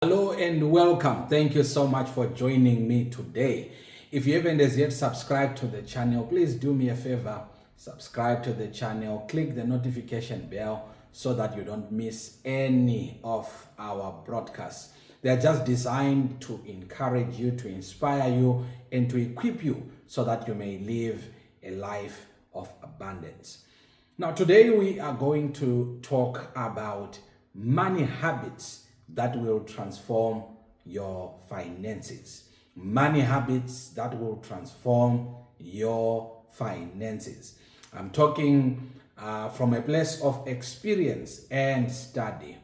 Hello and welcome. Thank you so much for joining me today. If you haven't as yet subscribed to the channel, please do me a favor, subscribe to the channel, click the notification bell so that you don't miss any of our broadcasts. They're just designed to encourage you, to inspire you, and to equip you so that you may live a life of abundance. Now, today we are going to talk about money habits that will transform your finances. Money habits that will transform your finances. I'm talking from a place of experience and study.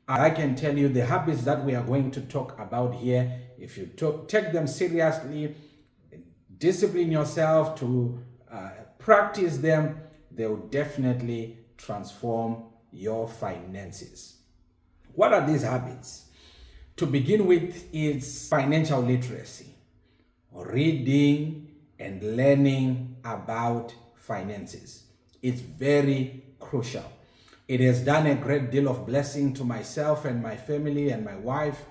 I can tell you the habits that we are going to talk about here, if you take them seriously, discipline yourself to practice them, they will definitely transform your finances. What are these habits? To begin with, is financial literacy, reading and learning about finances. It's very crucial. It has done a great deal of blessing to myself and my family and my wife,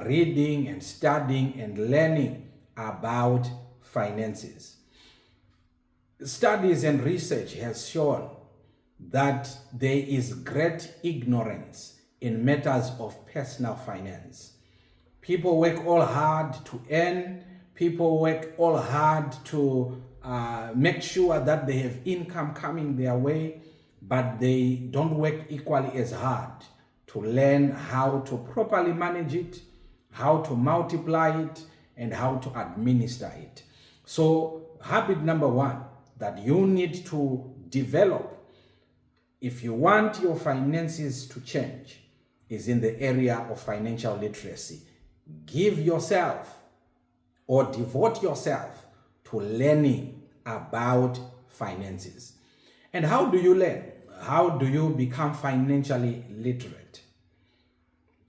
reading and studying and learning about finances. Studies and research has shown that there is great ignorance in matters of personal finance. People work all hard to earn, people work all hard to make sure that they have income coming their way, but they don't work equally as hard to learn how to properly manage it, how to multiply it, and how to administer it. So, habit number one that you need to develop if you want your finances to change is in the area of financial literacy. Give yourself or devote yourself to learning about finances. And how do you learn? How do you become financially literate?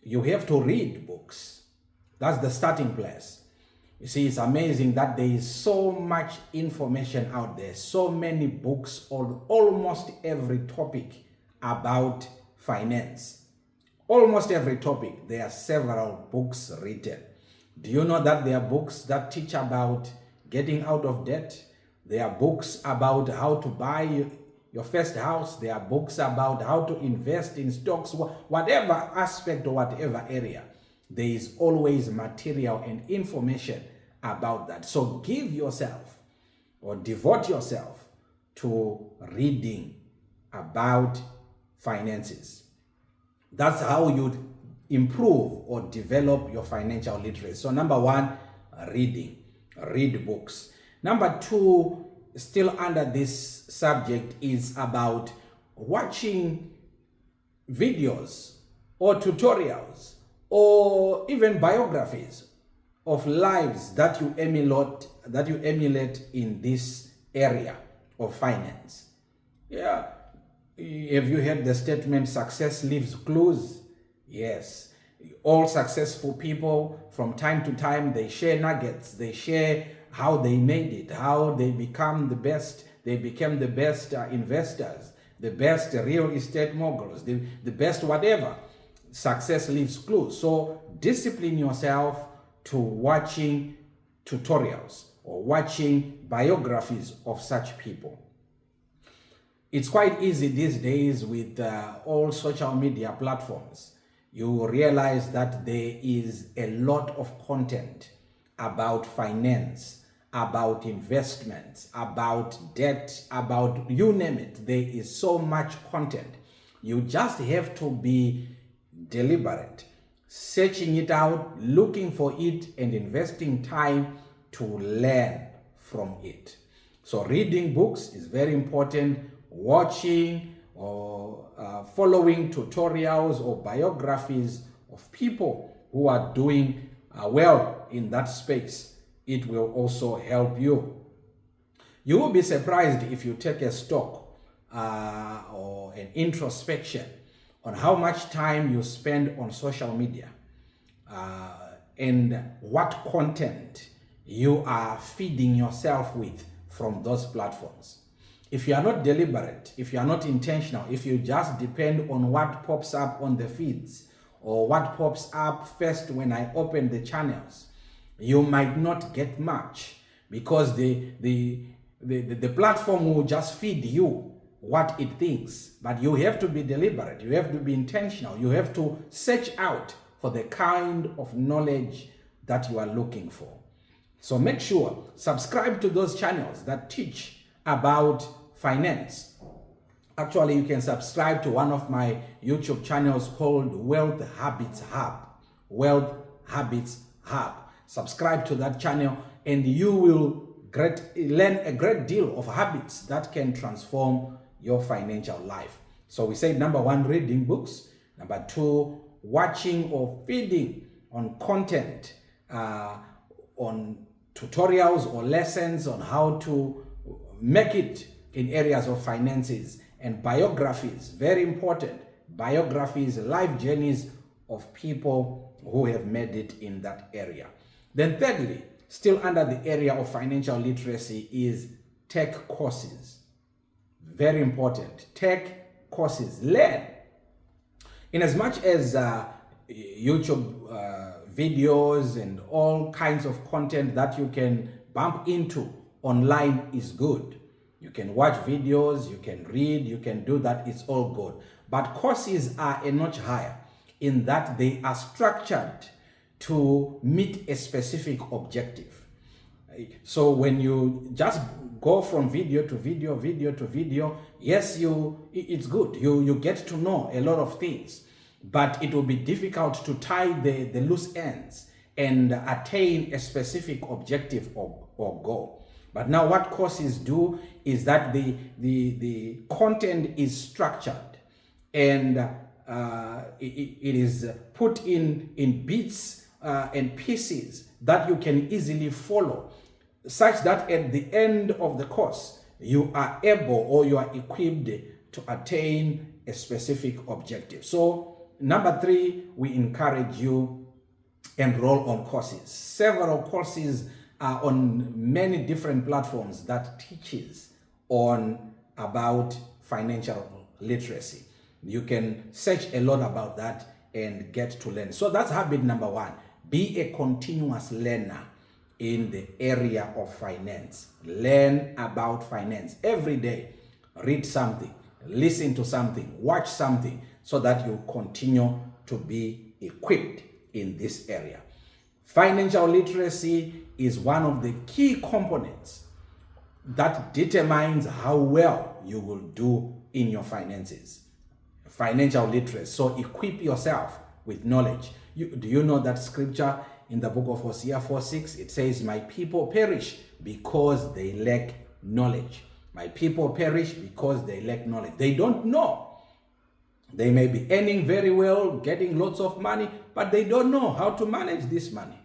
You have to read books. That's the starting place. You see, it's amazing that there is so much information out there, so many books on almost every topic about finance. Almost every topic, there are several books written. Do you know that there are books that teach about getting out of debt? There are books about how to buy your first house. There are books about how to invest in stocks. Whatever aspect or whatever area, there is always material and information about that. So give yourself or devote yourself to reading about finances. That's how you improve or develop your financial literacy. So number one, reading. Read books. Number two, still under this subject, is about watching videos or tutorials or even biographies of lives that you emulate in this area of finance. Yeah. Have you heard the statement, success leaves clues? Yes. All successful people, from time to time, they share nuggets. They share how they made it, how they became the best investors, the best real estate moguls, the best whatever. Success leaves clues. So discipline yourself to watching tutorials or watching biographies of such people. It's quite easy these days with all social media platforms. You realize that there is a lot of content about finance, about investments, about debt, about you name it. There is so much content. You just have to be deliberate, searching it out, looking for it, and investing time to learn from it. So reading books is very important. Watching or following tutorials or biographies of people who are doing well in that space, it will also help you. You will be surprised if you take a stock or an introspection on how much time you spend on social media and what content you are feeding yourself with from those platforms. If you are not deliberate, if you are not intentional, if you just depend on what pops up on the feeds or what pops up first when I open the channels, you might not get much, because the platform will just feed you what it thinks. But you have to be deliberate, you have to be intentional, you have to search out for the kind of knowledge that you are looking for. So make sure, subscribe to those channels that teach about finance. Actually, you can subscribe to one of my YouTube channels called Wealth Habits Hub. Wealth Habits Hub. Subscribe to that channel and you will learn a great deal of habits that can transform your financial life. So we said, number one, reading books. Number two, watching or feeding on content, on tutorials or lessons on how to make it in areas of finances. And biographies, very important. Biographies, life journeys of people who have made it in that area. Then thirdly, still under the area of financial literacy, is tech courses. Very important. Tech courses. Learn. In as much as YouTube videos and all kinds of content that you can bump into online is good. You can watch videos, you can read, you can do that, it's all good. But courses are a notch higher in that they are structured to meet a specific objective. So when you just go from video to video, yes, it's good. You get to know a lot of things, but it will be difficult to tie the loose ends and attain a specific objective or goal. But now what courses do is that the content is structured and it is put in bits and pieces that you can easily follow, such that at the end of the course, you are able or you are equipped to attain a specific objective. So number three, we encourage you enroll on courses. Several courses are on many different platforms that teaches on about financial literacy. You can search a lot about that and get to learn. So that's habit number one. Be a continuous learner in the area of finance. Learn about finance every day. Read something, listen to something, watch something, so that you continue to be equipped in this area. Financial literacy is one of the key components that determines how well you will do in your finances. Financial literacy. So equip yourself with knowledge. Do you know that scripture in the book of Hosea 4:6? It says, my people perish because they lack knowledge. My people perish because they lack knowledge. They don't know. They may be earning very well, getting lots of money, but they don't know how to manage this money.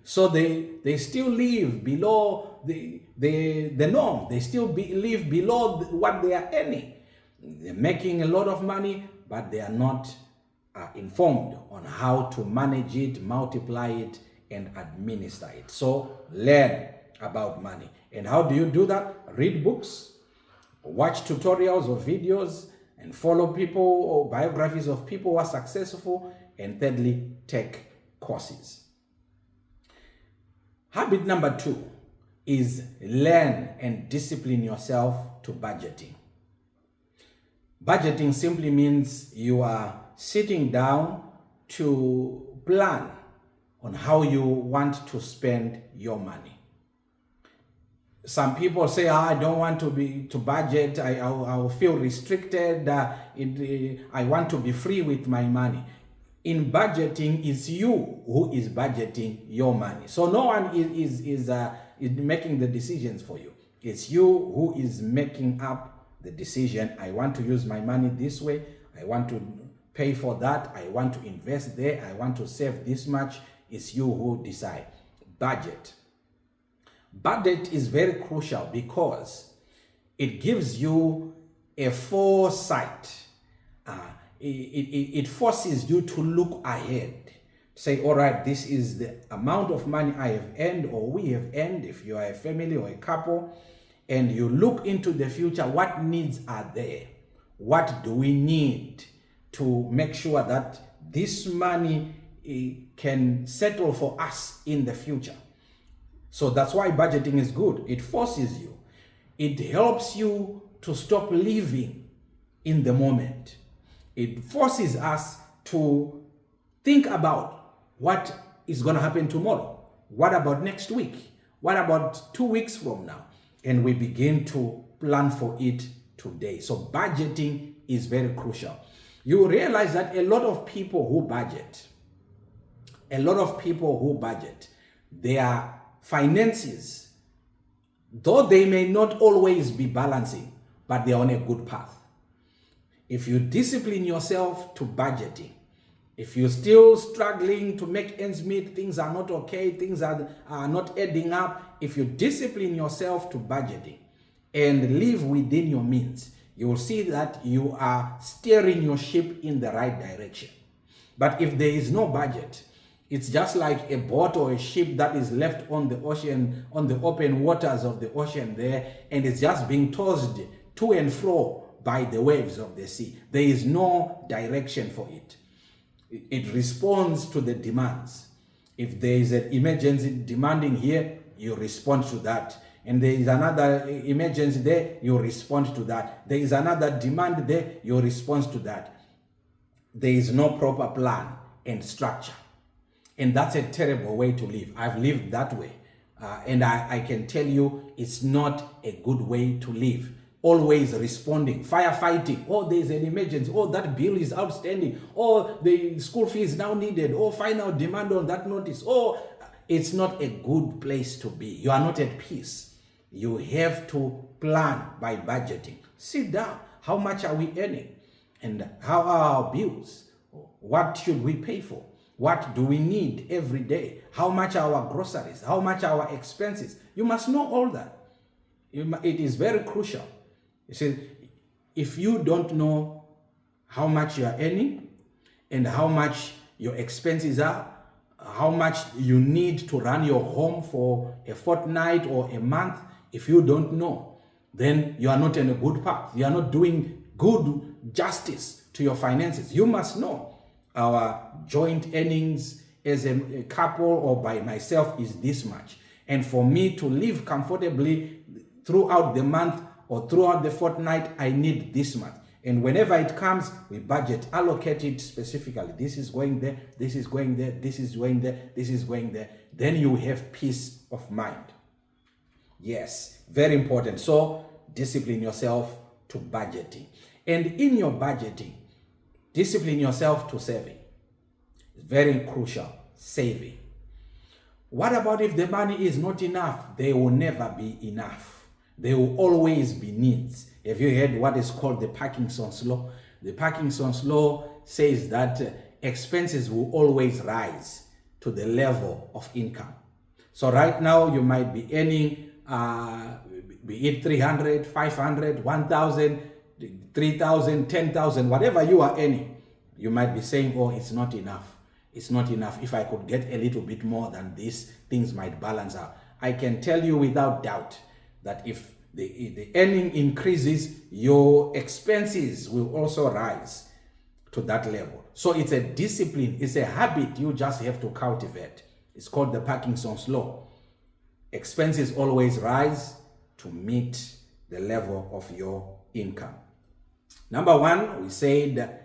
So they still live below the norm. They still live below what they are earning. They're making a lot of money, but they are not informed on how to manage it, multiply it, and administer it. So learn about money. And how do you do that? Read books, watch tutorials or videos, and follow people or biographies of people who are successful. And thirdly, take courses. Habit number two is learn and discipline yourself to budgeting. Budgeting simply means you are sitting down to plan on how you want to spend your money. Some people say, I don't want to budget. I'll feel restricted. I want to be free with my money. In budgeting, it's you who is budgeting your money. So no one is making the decisions for you. It's you who is making up the decision. I want to use my money this way. I want to pay for that. I want to invest there. I want to save this much. It's you who decide. Budget. Budget is very crucial because it gives you a foresight. It forces you to look ahead. Say, all right, this is the amount of money I have earned or we have earned if you are a family or a couple, and you look into the future. What needs are there? What do we need to make sure that this money can settle for us in the future. So that's why budgeting is good. It forces you. It helps you to stop living in the moment. It forces us to think about what is going to happen tomorrow. What about next week? What about 2 weeks from now? And we begin to plan for it today. So budgeting is very crucial. You realize that a lot of people who budget, their finances, though they may not always be balancing, but they are on a good path. If you discipline yourself to budgeting, if you're still struggling to make ends meet, things are not okay, things are not adding up, if you discipline yourself to budgeting and live within your means, you will see that you are steering your ship in the right direction. But if there is no budget, it's just like a boat or a ship that is left on the ocean, on the open waters of the ocean there, and it's just being tossed to and fro by the waves of the sea. There is no direction for it. It responds to the demands. If there is an emergency demanding here, you respond to that. And there is another emergency there, you respond to that. There is another demand there, you respond to that. There is no proper plan and structure. And that's a terrible way to live. I've lived that way. And I can tell you, it's not a good way to live. Always responding, firefighting. Oh, there's an emergency. Oh, that bill is outstanding. Oh, the school fee is now needed. Oh, final demand on that notice. Oh, it's not a good place to be. You are not at peace. You have to plan by budgeting. Sit down. How much are we earning? And how are our bills? What should we pay for? What do we need every day? How much are our groceries? How much are our expenses? You must know all that. It is very crucial. You see, if you don't know how much you are earning and how much your expenses are, how much you need to run your home for a fortnight or a month, if you don't know, then you are not in a good path. You are not doing good justice to your finances. You must know our joint earnings as a couple or by myself is this much. And for me to live comfortably throughout the month or throughout the fortnight, I need this much. And whenever it comes, we budget, allocate it specifically. This is going there, this is going there, this is going there, this is going there. Then you have peace of mind. Yes, very important. So discipline yourself to budgeting. And in your budgeting, discipline yourself to saving. It's very crucial, saving. What about if the money is not enough? There will never be enough. There will always be needs. Have you heard what is called the Parkinson's law? The Parkinson's law says that expenses will always rise to the level of income. So right now you might be earning, be it 300, 500, 1,000, 3,000, 10,000, whatever you are earning. You might be saying, oh, it's not enough. It's not enough. If I could get a little bit more than this, things might balance out. I can tell you without doubt that if the earning increases, your expenses will also rise to that level. So it's a discipline, it's a habit you just have to cultivate. It's called the Parkinson's law. Expenses always rise to meet the level of your income. Number one, we said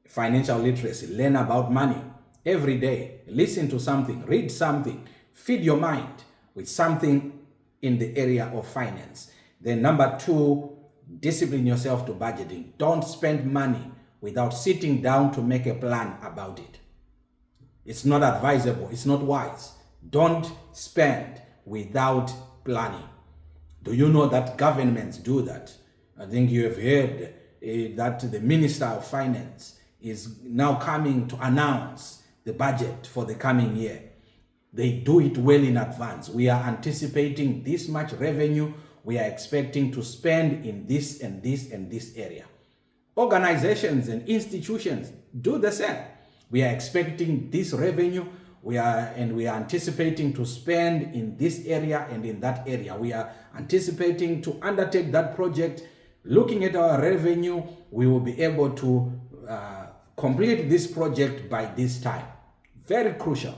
financial literacy. Learn about money every day. Listen to something, read something, feed your mind with something in the area of finance. Then number two, discipline yourself to budgeting. Don't spend money without sitting down to make a plan about it. It's not advisable. It's not wise. Don't spend without planning. Do you know that governments do that? I think you have heard that the Minister of Finance is now coming to announce the budget for the coming year. They do it well in advance. We are anticipating this much revenue. We are expecting to spend in this and this and this area. Organizations and institutions do the same. We are expecting this revenue. We are anticipating to spend in this area and in that area. We are anticipating to undertake that project. Looking at our revenue, we will be able to Complete this project by this time. Very crucial.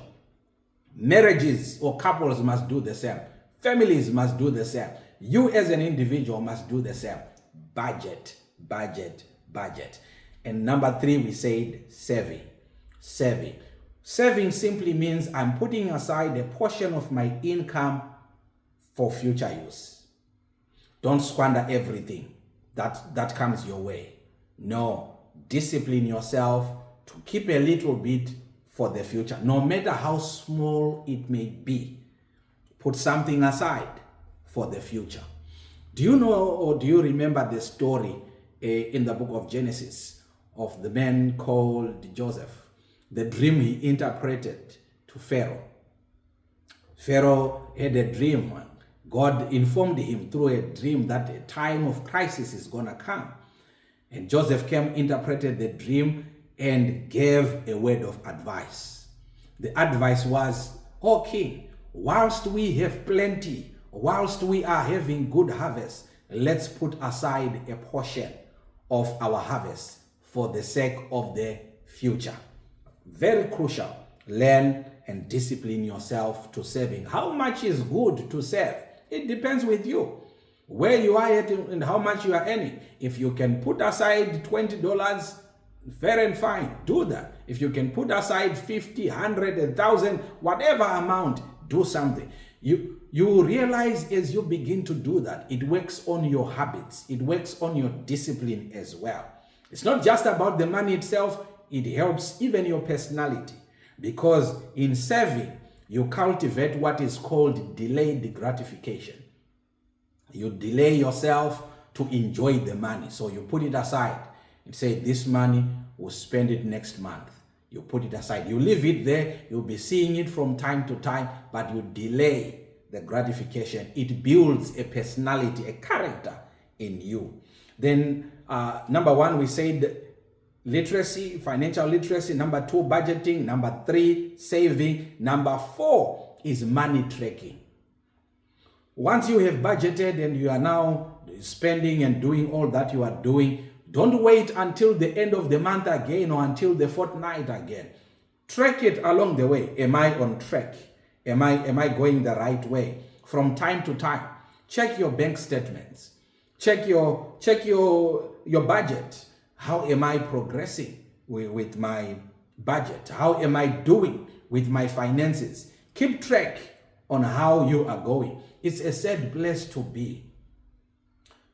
Marriages or couples must do the same. Families must do the same. You as an individual must do the same. Budget, budget, budget. And number 3, we said saving. Saving. Saving simply means I'm putting aside a portion of my income for future use. Don't squander everything that comes your way. No, discipline yourself to keep a little bit for the future, no matter how small it may be. Put something aside for the future. Do you know or do you remember the story in the book of Genesis of the man called Joseph? The dream he interpreted to Pharaoh. Pharaoh had a dream. God informed him through a dream that a time of crisis is going to come. And Joseph came, interpreted the dream, and gave a word of advice. The advice was, "O king, whilst we have plenty, whilst we are having good harvest, let's put aside a portion of our harvest for the sake of the future." Very crucial. Learn and discipline yourself to saving. How much is good to save? It depends with you. Where you are at and how much you are earning. If you can put aside $20, fair and fine, do that. If you can put aside 50, 100, 1,000, whatever amount, do something. You realize as you begin to do that, it works on your habits. It works on your discipline as well. It's not just about the money itself. It helps even your personality. Because in saving, you cultivate what is called delayed gratification. You delay yourself to enjoy the money. So you put it aside and say, this money, we'll spend it next month. You put it aside. You leave it there. You'll be seeing it from time to time, but you delay the gratification. It builds a personality, a character in you. Then number 1, we said literacy, financial literacy. Number 2, budgeting. Number 3, saving. Number 4 is money tracking. Once you have budgeted and you are now spending and doing all that you are doing, don't wait until the end of the month again or until the fortnight again. Track it along the way. Am I on track? Am I going the right way? From time to time, check your bank statements. Check your budget. How am I progressing with my budget? How am I doing with my finances? Keep track on how you are going. It's a sad place to be.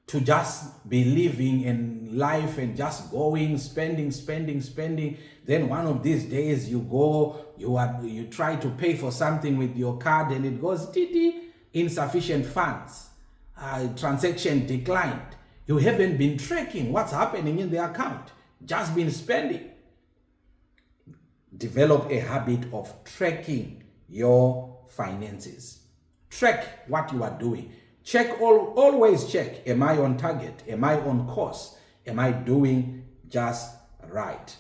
To just be living in life and just going, spending. Then one of these days you go, you try to pay for something with your card and it goes, insufficient funds. Transaction declined. You haven't been tracking what's happening in the account. Just been spending. Develop a habit of tracking your finances. Track what you are doing. Always check. Am I on target? Am I on course? Am I doing just right?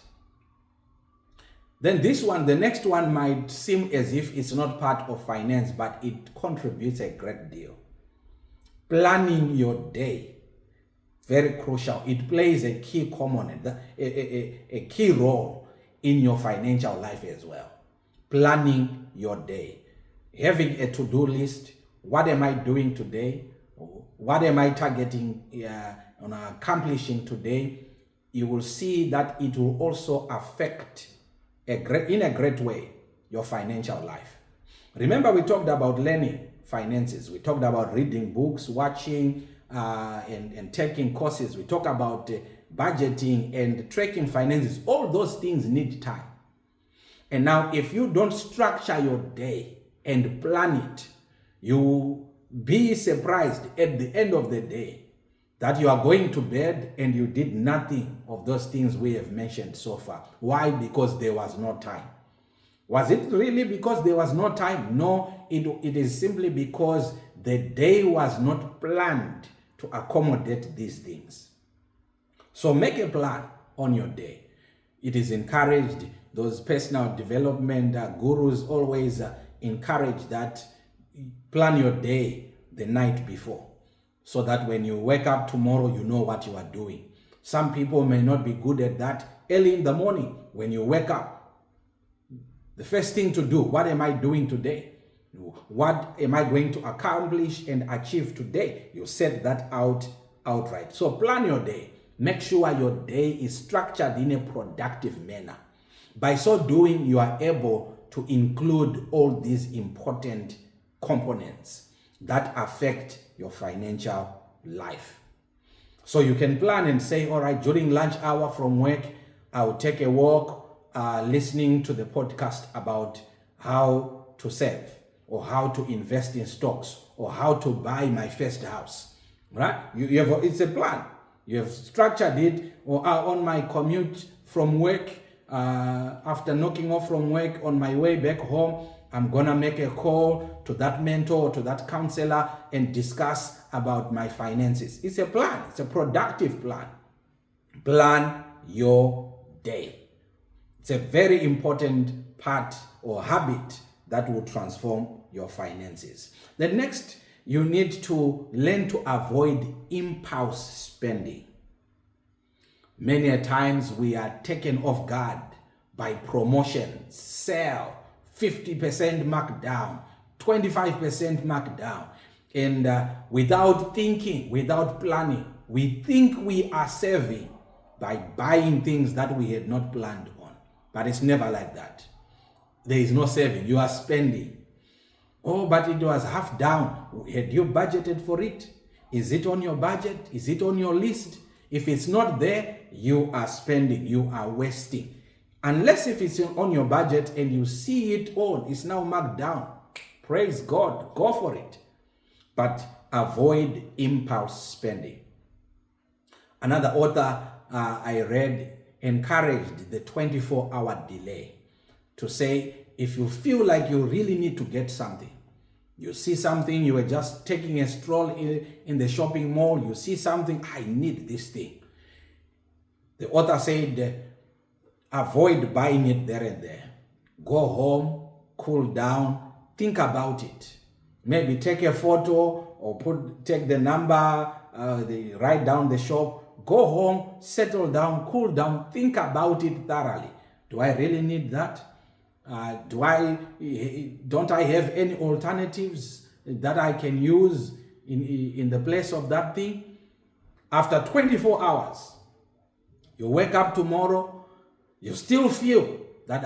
Then the next one might seem as if it's not part of finance, but it contributes a great deal. Planning your day. Very crucial. It plays a key component, a key role in your financial life as well. Planning your day. Having a to-do list. What am I doing today? What am I targeting on accomplishing today? You will see that it will also affect in a great way your financial life. Remember, we talked about learning finances. We talked about reading books, watching and taking courses. We talked about budgeting and tracking finances. All those things need time. And now, if you don't structure your day and plan it, you will be surprised at the end of the day that you are going to bed and you did nothing of those things we have mentioned so far. Why? Because there was no time. Was it really because there was no time? No, it is simply because the day was not planned to accommodate these things. So make a plan on your day. It is encouraged. Those personal development gurus always encourage that. Plan your day the night before so that when you wake up tomorrow, you know what you are doing. Some people may not be good at that. early in the morning when you wake up, the first thing to do, what am I doing today? What am I going to accomplish and achieve today? You set that out outright. So plan your day. Make sure your day is structured in a productive manner. By so doing, you are able to include all these important components that affect your financial life. So you can plan and say, all right, during lunch hour from work, I'll take a walk listening to the podcast about how to save or how to invest in stocks or how to buy my first house, right? It's a plan. You have structured it. Or on my commute from work, after knocking off from work on my way back home, I'm gonna make a call to that mentor or to that counselor and discuss about my finances. It's a plan. It's a productive plan. Plan your day. It's a very important part or habit that will transform your finances. The next, you need to learn to avoid impulse spending. Many a times we are taken off guard by promotions, sale, 50% markdown, 25% markdown. And without thinking, without planning, we think we are saving by buying things that we had not planned on. But it's never like that. There is no saving. You are spending. Oh, but it was half down. Had you budgeted for it? Is it on your budget? Is it on your list? If it's not there, you are spending. You are wasting. Unless if it's on your budget and you see it all, it's now marked down. Praise God. Go for it. But avoid impulse spending. Another author I read encouraged the 24-hour delay to say, if you feel like you really need to get something, you see something, you were just taking a stroll in the shopping mall, you see something, I need this thing. The author said, avoid buying it there and there. Go home, cool down, think about it. Maybe take a photo or take the number, write down the shop. Go home, settle down, cool down, think about it thoroughly. Do I really need that? Don't I have any alternatives that I can use in the place of that thing? After 24 hours, you wake up tomorrow, you still feel that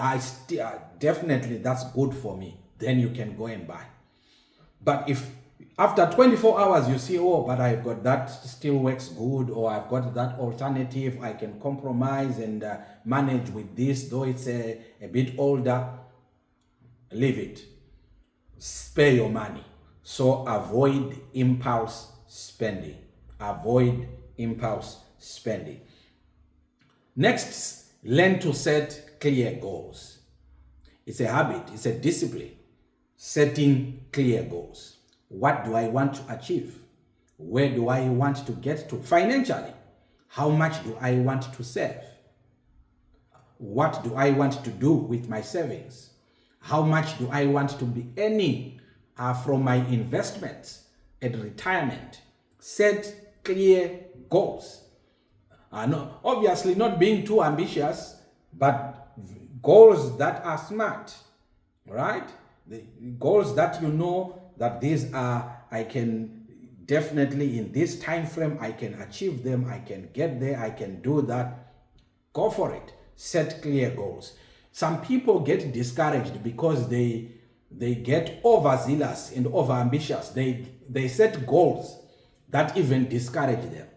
definitely that's good for me, then you can go and buy. But if after 24 hours you see, oh, but I've got that still works good, or I've got that alternative, I can compromise and manage with this, though it's a bit older, leave it. Spare your money. So avoid impulse spending. Avoid impulse spending. Next, learn to set clear goals. It's a habit, it's a discipline. Setting clear goals. What do I want to achieve? Where do I want to get to financially? How much do I want to save? What do I want to do with my savings? How much do I want to be earning from my investments at retirement? Set clear goals. No, obviously not being too ambitious, but goals that are smart, right? The goals that you know that these are, I can definitely in this time frame, I can achieve them, I can get there, I can do that. Go for it. Set clear goals. Some people get discouraged because they get overzealous and overambitious. They set goals that even discourage them.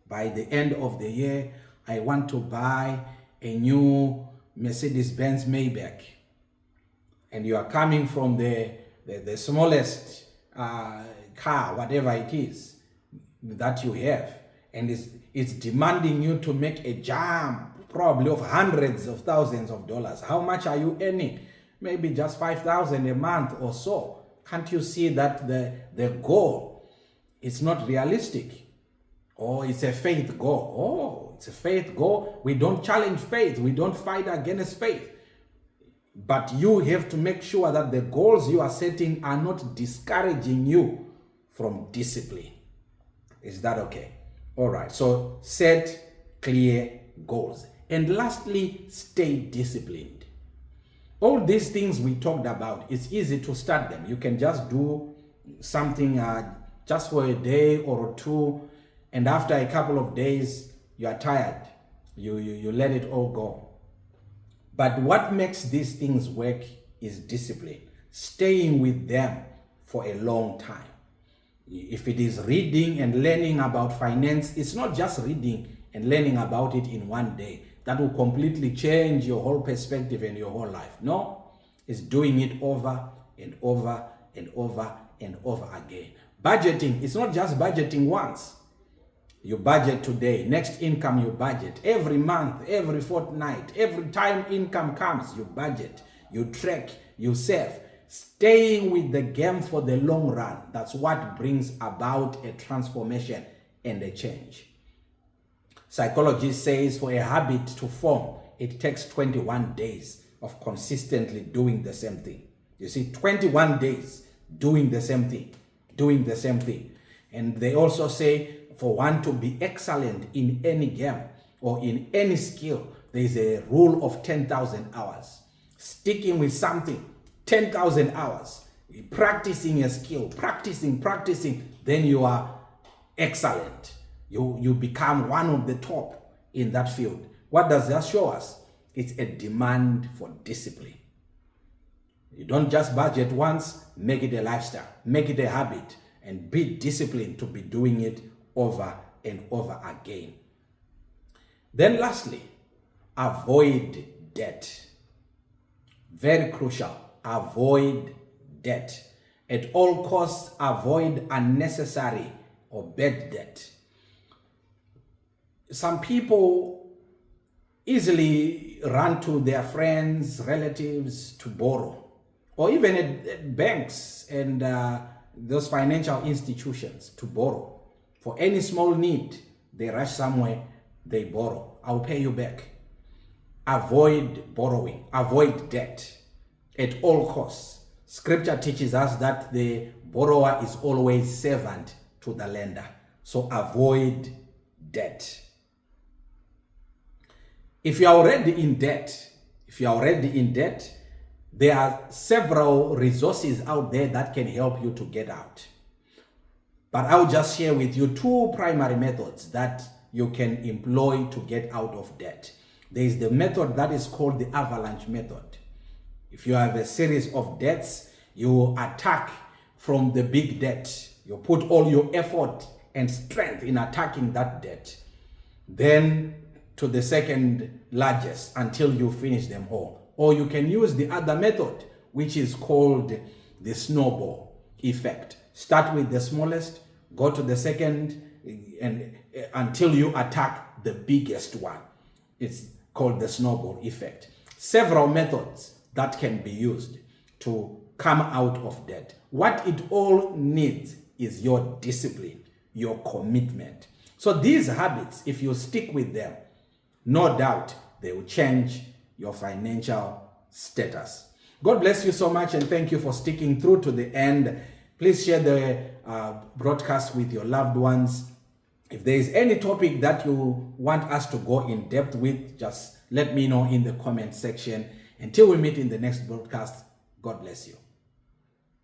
By the end of the year, I want to buy a new Mercedes-Benz Maybach. And you are coming from the smallest car, whatever it is that you have, and it's demanding you to make a jump probably of hundreds of thousands of dollars. How much are you earning? Maybe just $5,000 a month or so. Can't you see that the goal is not realistic? Or it's a faith goal. Oh, it's a faith goal. We don't challenge faith. We don't fight against faith. But you have to make sure that the goals you are setting are not discouraging you from discipline. Is that okay? All right. So set clear goals. And lastly, stay disciplined. All these things we talked about, it's easy to start them. You can just do something just for a day or two, and after a couple of days, you are tired. You let it all go. But what makes these things work is discipline. Staying with them for a long time. If it is reading and learning about finance, it's not just reading and learning about it in one day. That will completely change your whole perspective and your whole life. No, it's doing it over and over and over and over again. Budgeting, it's not just budgeting once. You budget today, next income you budget. Every month, every fortnight, every time income comes, you budget, you track, you save. Staying with the game for the long run, that's what brings about a transformation and a change. Psychology says for a habit to form, it takes 21 days of consistently doing the same thing. You see, 21 days doing the same thing, doing the same thing. And they also say for one to be excellent in any game or in any skill, there is a rule of 10,000 hours. Sticking with something, 10,000 hours, practicing a skill, practicing, then you are excellent. You become one of the top in that field. What does that show us? It's a demand for discipline. You don't just budget once, make it a lifestyle, make it a habit, and be disciplined to be doing it over and over again. Then lastly, avoid debt. Very crucial. Avoid debt. At all costs, avoid unnecessary or bad debt. Some people easily run to their friends, relatives to borrow, or even at banks and those financial institutions to borrow. For any small need, they rush somewhere, they borrow. I'll pay you back. Avoid borrowing, avoid debt at all costs. Scripture teaches us that the borrower is always servant to the lender. So avoid debt. If you are already in debt, there are several resources out there that can help you to get out. But I'll just share with you two primary methods that you can employ to get out of debt. There is the method that is called the avalanche method. If you have a series of debts, you attack from the big debt. You put all your effort and strength in attacking that debt. Then to the second largest until you finish them all. Or you can use the other method, which is called the snowball effect. Start with the smallest, go to the second, and until you attack the biggest one. It's called the snowball effect. Several methods that can be used to come out of debt. What it all needs is your discipline, your commitment. So these habits, if you stick with them, no doubt they will change your financial status. God bless you so much, and thank you for sticking through to the end. Please share the broadcast with your loved ones. If there is any topic that you want us to go in depth with, just let me know in the comment section. Until we meet in the next broadcast, God bless you.